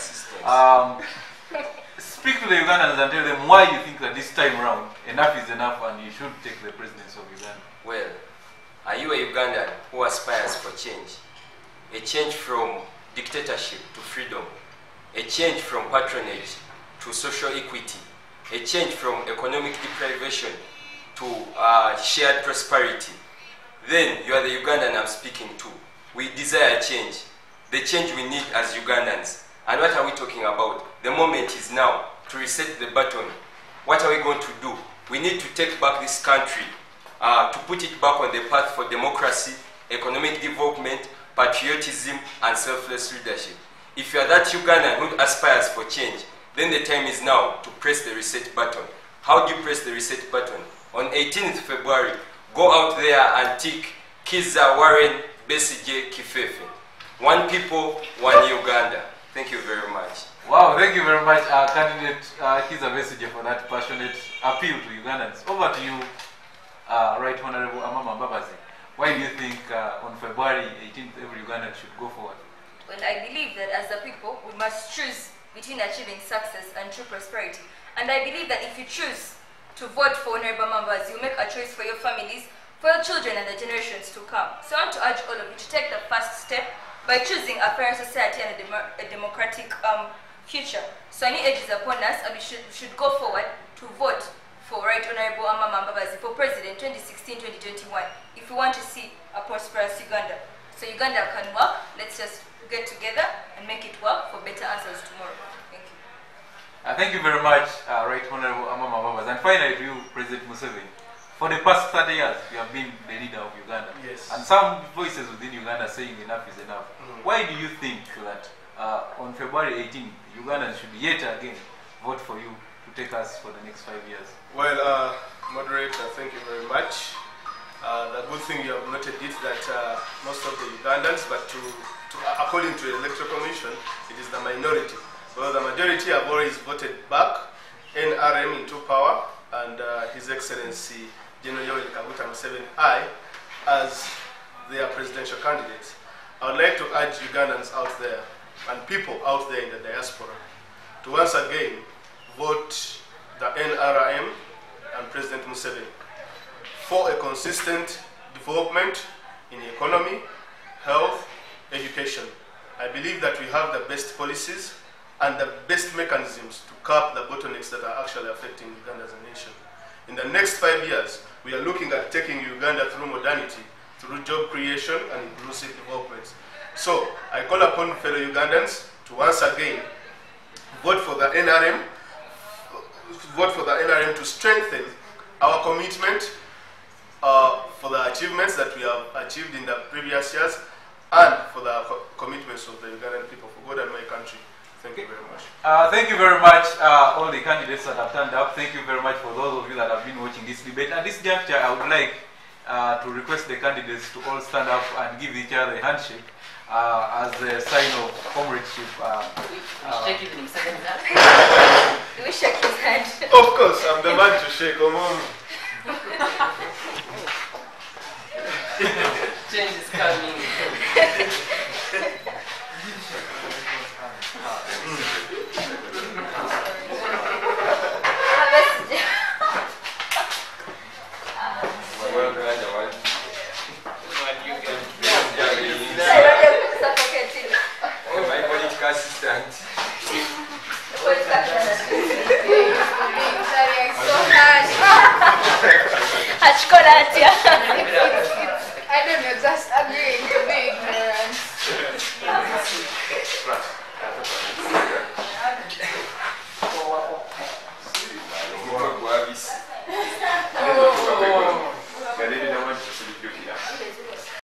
Speak to the Ugandans and tell them why you think that this time around enough is enough and you should take the presidency of Uganda. Well, are you a Ugandan who aspires for change? A change from dictatorship to freedom. A change from patronage to social equity. A change from economic deprivation to shared prosperity. Then you are the Ugandan I'm speaking to. We desire change. The change we need as Ugandans. And what are we talking about? The moment is now to reset the button. What are we going to do? We need to take back this country, to put it back on the path for democracy, economic development, patriotism, and selfless leadership. If you are that Ugandan who aspires for change, then the time is now to press the reset button. How do you press the reset button? On 18th February, go out there and tick KiizaBesigye Kifefe. One people, one Uganda. Thank you very much. Wow, thank you very much, candidate KiizaBesigye, for that passionate appeal to Ugandans. Over to you, Right Honorable Amama Mbabazi. Why do you think on February 18th every Ugandan should go forward? Well, I believe that as a people, we must choose between achieving success and true prosperity. And I believe that if you choose to vote for Honorable Mbabazi, you make a choice for your families, for your children and the generations to come. So I want to urge all of you to take the first step by choosing a fair society and a democratic future. So a new age is upon us, and we should go forward to vote for Right Honorable Amama Mbabazi for President 2016-2021 if we want to see a prosperous Uganda. So Uganda can work. Let's just get together and make it work for better answers tomorrow. Thank you. Thank you very much, Right Honorable Amama Mbabazi. And finally to you, President Museveni. For the past 30 years, you have been the leader of Uganda. Yes. And some voices within Uganda saying enough is enough. Why do you think that on February 18th, Ugandans should yet again vote for you to take us for the next 5 years? Well, Moderator, thank you very much. The good thing you have noted is that most of the Ugandans, but according to the Electoral Commission, it is the minority. Well, the majority have always voted back NRM into power and His Excellency General Yoweri Kaguta Museveni as their presidential candidate. I would like to urge Ugandans out there and people out there in the diaspora to once again vote the NRM and President Museveni for a consistent development in economy, health, education. I believe that we have the best policies and the best mechanisms to curb the bottlenecks that are actually affecting Uganda as a nation. In the next 5 years, we are looking at taking Uganda through modernity, through job creation and inclusive development. So, I call upon fellow Ugandans to once again vote for the NRM to strengthen our commitment for the achievements that we have achieved in the previous years and for the commitments of the Ugandan people, for God and my country. Thank you very much. Thank you very much, all the candidates that have turned up. Thank you very much for those of you that have been watching this debate. At this juncture, I would like to request the candidates to all stand up and give each other a handshake as a sign of comradeship. We shake his hand. Of course, I'm the man to shake. Change is coming. My political assistant. Achikola atya.